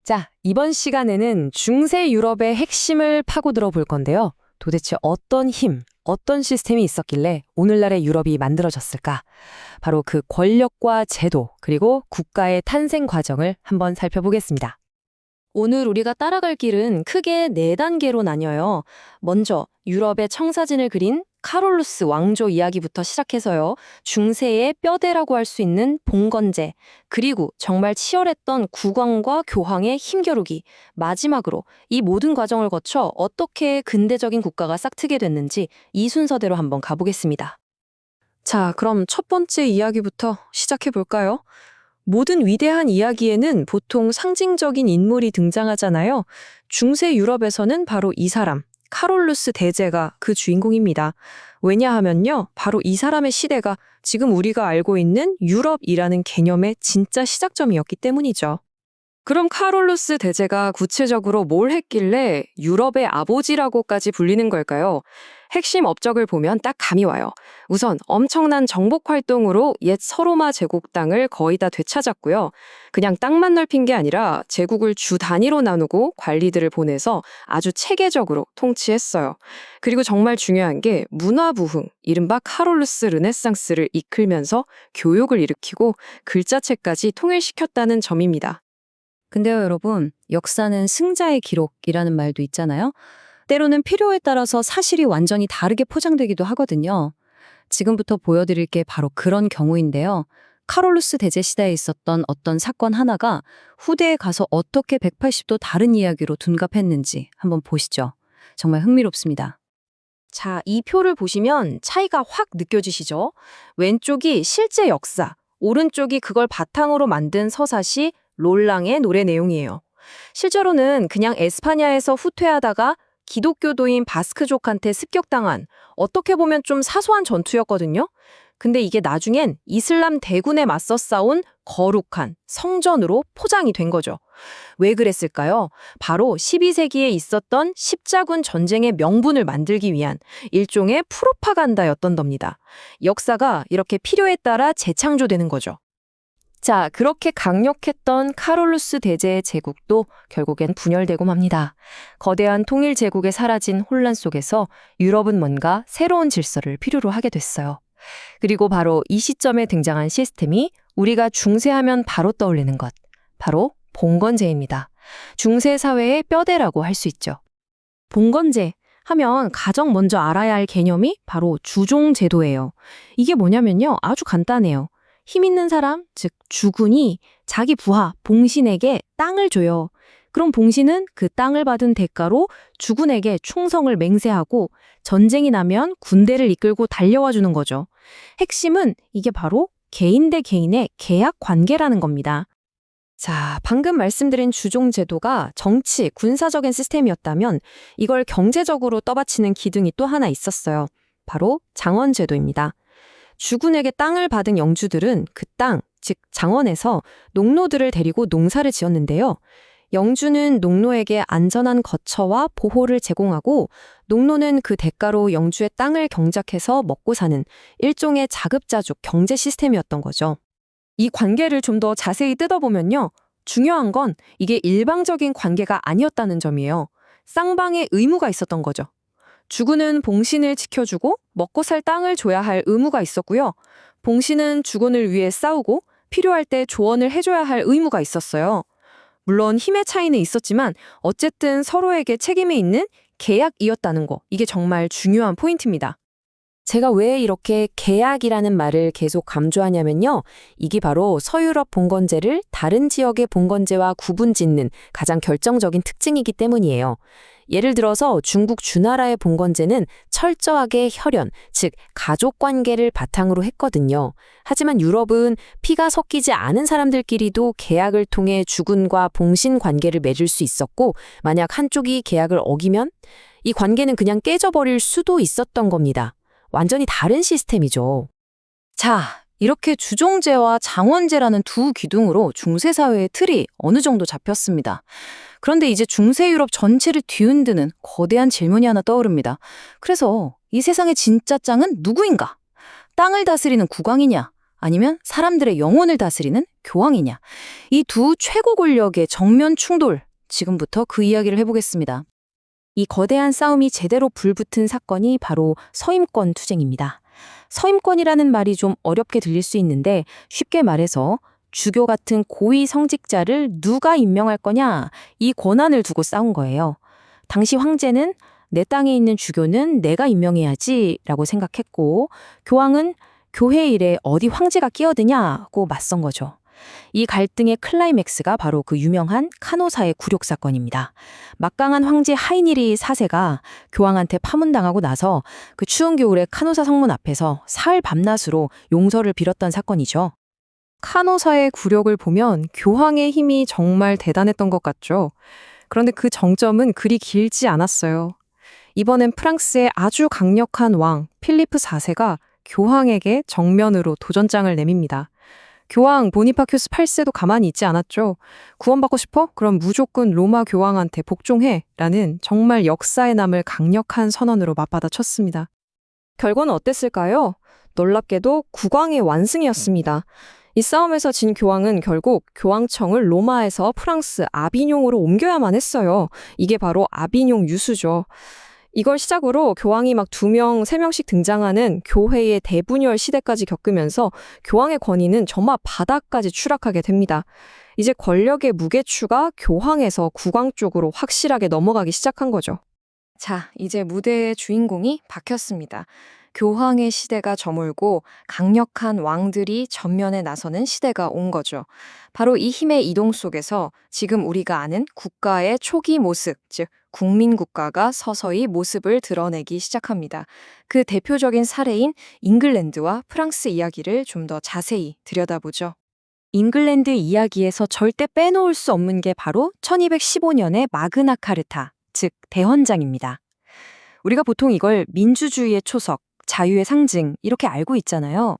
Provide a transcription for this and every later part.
자, 이번 시간에는 중세 유럽의 핵심을 파고들어 볼 건데요. 도대체 어떤 힘, 어떤 시스템이 있었길래 오늘날의 유럽이 만들어졌을까? 바로 그 권력과 제도, 그리고 국가의 탄생 과정을 한번 살펴보겠습니다. 오늘 우리가 따라갈 길은 크게 4단계로 나뉘어요. 먼저 유럽의 청사진을 그린 카롤루스 왕조 이야기부터 시작해서요. 중세의 뼈대라고 할 수 있는 봉건제, 그리고 정말 치열했던 국왕과 교황의 힘겨루기, 마지막으로 이 모든 과정을 거쳐 어떻게 근대적인 국가가 싹트게 됐는지 이 순서대로 한번 가보겠습니다. 자, 그럼 첫 번째 이야기부터 시작해 볼까요? 모든 위대한 이야기에는 보통 상징적인 인물이 등장하잖아요. 중세 유럽에서는 바로 이 사람, 카롤루스 대제가 그 주인공입니다. 왜냐하면요, 바로 이 사람의 시대가 지금 우리가 알고 있는 유럽이라는 개념의 진짜 시작점이었기 때문이죠. 그럼 카롤루스 대제가 구체적으로 뭘 했길래 유럽의 아버지라고까지 불리는 걸까요? 핵심 업적을 보면 딱 감이 와요. 우선 엄청난 정복 활동으로 옛 서로마 제국 땅을 거의 다 되찾았고요. 그냥 땅만 넓힌 게 아니라 제국을 주 단위로 나누고 관리들을 보내서 아주 체계적으로 통치했어요. 그리고 정말 중요한 게 문화 부흥, 이른바 카롤루스 르네상스를 이끌면서 교육을 일으키고 글자체까지 통일시켰다는 점입니다. 근데요, 여러분, 역사는 승자의 기록이라는 말도 있잖아요. 때로는 필요에 따라서 사실이 완전히 다르게 포장되기도 하거든요. 지금부터 보여드릴 게 바로 그런 경우인데요. 카롤루스 대제 시대에 있었던 어떤 사건 하나가 후대에 가서 어떻게 180도 다른 이야기로 둔갑했는지 한번 보시죠. 정말 흥미롭습니다. 자, 이 표를 보시면 차이가 확 느껴지시죠? 왼쪽이 실제 역사, 오른쪽이 그걸 바탕으로 만든 서사시 롤랑의 노래 내용이에요. 실제로는 그냥 에스파냐에서 후퇴하다가 기독교도인 바스크족한테 습격당한 어떻게 보면 좀 사소한 전투였거든요. 근데 이게 나중엔 이슬람 대군에 맞서 싸운 거룩한 성전으로 포장이 된 거죠. 왜 그랬을까요? 바로 12세기에 있었던 십자군 전쟁의 명분을 만들기 위한 일종의 프로파간다였던 겁니다. 역사가 이렇게 필요에 따라 재창조되는 거죠. 자, 그렇게 강력했던 카롤루스 대제의 제국도 결국엔 분열되고 맙니다. 거대한 통일 제국에 사라진 혼란 속에서 유럽은 뭔가 새로운 질서를 필요로 하게 됐어요. 그리고 바로 이 시점에 등장한 시스템이 우리가 중세하면 바로 떠올리는 것, 바로 봉건제입니다. 중세 사회의 뼈대라고 할 수 있죠. 봉건제 하면 가장 먼저 알아야 할 개념이 바로 주종제도예요. 이게 뭐냐면요, 아주 간단해요. 힘 있는 사람, 즉 주군이 자기 부하, 봉신에게 땅을 줘요. 그럼 봉신은 그 땅을 받은 대가로 주군에게 충성을 맹세하고 전쟁이 나면 군대를 이끌고 달려와 주는 거죠. 핵심은 이게 바로 개인 대 개인의 계약 관계라는 겁니다. 자, 방금 말씀드린 주종제도가 정치, 군사적인 시스템이었다면 이걸 경제적으로 떠받치는 기둥이 또 하나 있었어요. 바로 장원제도입니다. 주군에게 땅을 받은 영주들은 그 땅, 즉 장원에서 농노들을 데리고 농사를 지었는데요. 영주는 농노에게 안전한 거처와 보호를 제공하고 농노는 그 대가로 영주의 땅을 경작해서 먹고 사는 일종의 자급자족 경제 시스템이었던 거죠. 이 관계를 좀 더 자세히 뜯어보면요. 중요한 건 이게 일방적인 관계가 아니었다는 점이에요. 쌍방의 의무가 있었던 거죠. 주군은 봉신을 지켜주고 먹고 살 땅을 줘야 할 의무가 있었고요. 봉신은 주군을 위해 싸우고 필요할 때 조언을 해줘야 할 의무가 있었어요. 물론 힘의 차이는 있었지만 어쨌든 서로에게 책임이 있는 계약이었다는 거, 이게 정말 중요한 포인트입니다. 제가 왜 이렇게 계약이라는 말을 계속 강조하냐면요. 이게 바로 서유럽 봉건제를 다른 지역의 봉건제와 구분짓는 가장 결정적인 특징이기 때문이에요. 예를 들어서 중국 주나라의 봉건제는 철저하게 혈연, 즉 가족관계를 바탕으로 했거든요. 하지만 유럽은 피가 섞이지 않은 사람들끼리도 계약을 통해 주군과 봉신 관계를 맺을 수 있었고, 만약 한쪽이 계약을 어기면 이 관계는 그냥 깨져버릴 수도 있었던 겁니다. 완전히 다른 시스템이죠. 자, 이렇게 주종제와 장원제라는 두 기둥으로 중세 사회의 틀이 어느 정도 잡혔습니다. 그런데 이제 중세 유럽 전체를 뒤흔드는 거대한 질문이 하나 떠오릅니다. 그래서 이 세상의 진짜 짱은 누구인가? 땅을 다스리는 국왕이냐? 아니면 사람들의 영혼을 다스리는 교황이냐? 이 두 최고 권력의 정면 충돌, 지금부터 그 이야기를 해보겠습니다. 이 거대한 싸움이 제대로 불붙은 사건이 바로 서임권 투쟁입니다. 서임권이라는 말이 좀 어렵게 들릴 수 있는데 쉽게 말해서 주교 같은 고위 성직자를 누가 임명할 거냐, 이 권한을 두고 싸운 거예요. 당시 황제는 내 땅에 있는 주교는 내가 임명해야지 라고 생각했고, 교황은 교회 일에 어디 황제가 끼어드냐고 맞선 거죠. 이 갈등의 클라이맥스가 바로 그 유명한 카노사의 굴욕 사건입니다. 막강한 황제 하이니리 4세가 교황한테 파문당하고 나서 그 추운 겨울에 카노사 성문 앞에서 사흘 밤낮으로 용서를 빌었던 사건이죠. 카노사의 굴욕을 보면 교황의 힘이 정말 대단했던 것 같죠. 그런데 그 정점은 그리 길지 않았어요. 이번엔 프랑스의 아주 강력한 왕 필리프 4세가 교황에게 정면으로 도전장을 내밉니다. 교황 보니파큐스 8세도 가만히 있지 않았죠. 구원받고 싶어? 그럼 무조건 로마 교황한테 복종해 라는 정말 역사에 남을 강력한 선언으로 맞받아쳤습니다. 결과는 어땠을까요? 놀랍게도 국왕의 완승이었습니다. 이 싸움에서 진 교황은 결국 교황청을 로마에서 프랑스 아비뇽으로 옮겨야만 했어요. 이게 바로 아비뇽 유수죠. 이걸 시작으로 교황이 막 2명, 3명씩 등장하는 교회의 대분열 시대까지 겪으면서 교황의 권위는 저마 바닥까지 추락하게 됩니다. 이제 권력의 무게추가 교황에서 국왕 쪽으로 확실하게 넘어가기 시작한 거죠. 자, 이제 무대의 주인공이 바뀌었습니다. 교황의 시대가 저물고 강력한 왕들이 전면에 나서는 시대가 온 거죠. 바로 이 힘의 이동 속에서 지금 우리가 아는 국가의 초기 모습, 즉 국민국가가 서서히 모습을 드러내기 시작합니다. 그 대표적인 사례인 잉글랜드와 프랑스 이야기를 좀 더 자세히 들여다보죠. 잉글랜드 이야기에서 절대 빼놓을 수 없는 게 바로 1215년의 마그나 카르타, 즉 대헌장입니다. 우리가 보통 이걸 민주주의의 초석, 자유의 상징 이렇게 알고 있잖아요.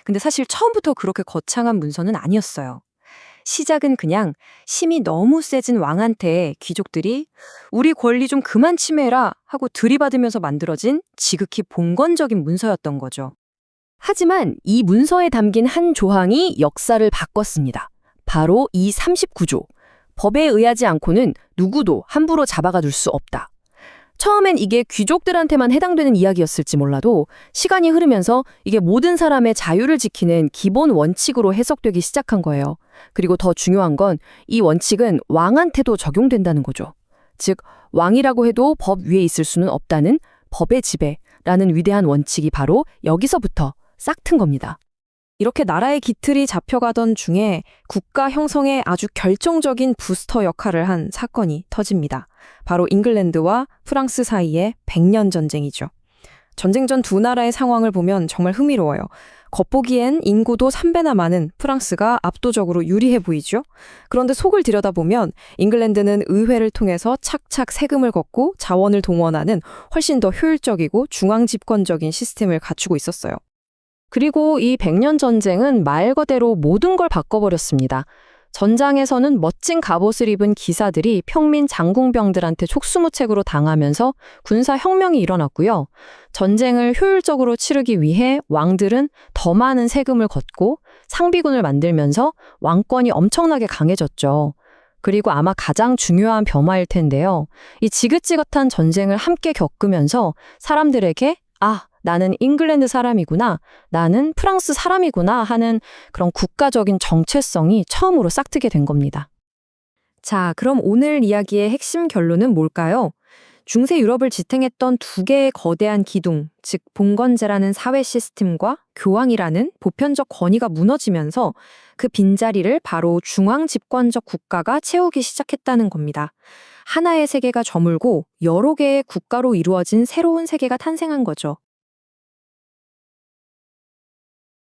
근데 사실 처음부터 그렇게 거창한 문서는 아니었어요. 시작은 그냥 힘이 너무 세진 왕한테 귀족들이 우리 권리 좀 그만 침해해라 하고 들이받으면서 만들어진 지극히 봉건적인 문서였던 거죠. 하지만 이 문서에 담긴 한 조항이 역사를 바꿨습니다. 바로 이 39조. 법에 의하지 않고는 누구도 함부로 잡아가 둘 수 없다. 처음엔 이게 귀족들한테만 해당되는 이야기였을지 몰라도 시간이 흐르면서 이게 모든 사람의 자유를 지키는 기본 원칙으로 해석되기 시작한 거예요. 그리고 더 중요한 건 이 원칙은 왕한테도 적용된다는 거죠. 즉, 왕이라고 해도 법 위에 있을 수는 없다는 법의 지배라는 위대한 원칙이 바로 여기서부터 싹튼 겁니다. 이렇게 나라의 기틀이 잡혀가던 중에 국가 형성에 아주 결정적인 부스터 역할을 한 사건이 터집니다. 바로 잉글랜드와 프랑스 사이의 100년 전쟁이죠. 전쟁 전 두 나라의 상황을 보면 정말 흥미로워요. 겉보기엔 인구도 3배나 많은 프랑스가 압도적으로 유리해 보이죠. 그런데 속을 들여다보면 잉글랜드는 의회를 통해서 착착 세금을 걷고 자원을 동원하는 훨씬 더 효율적이고 중앙집권적인 시스템을 갖추고 있었어요. 그리고 이 100년 전쟁은 말 그대로 모든 걸 바꿔버렸습니다. 전장에서는 멋진 갑옷을 입은 기사들이 평민 장궁병들한테 촉수무책으로 당하면서 군사혁명이 일어났고요. 전쟁을 효율적으로 치르기 위해 왕들은 더 많은 세금을 걷고 상비군을 만들면서 왕권이 엄청나게 강해졌죠. 그리고 아마 가장 중요한 변화일 텐데요. 이 지긋지긋한 전쟁을 함께 겪으면서 사람들에게 나는 잉글랜드 사람이구나, 나는 프랑스 사람이구나 하는 그런 국가적인 정체성이 처음으로 싹트게 된 겁니다. 자, 그럼 오늘 이야기의 핵심 결론은 뭘까요? 중세 유럽을 지탱했던 두 개의 거대한 기둥, 즉 봉건제라는 사회 시스템과 교황이라는 보편적 권위가 무너지면서 그 빈자리를 바로 중앙 집권적 국가가 채우기 시작했다는 겁니다. 하나의 세계가 저물고 여러 개의 국가로 이루어진 새로운 세계가 탄생한 거죠.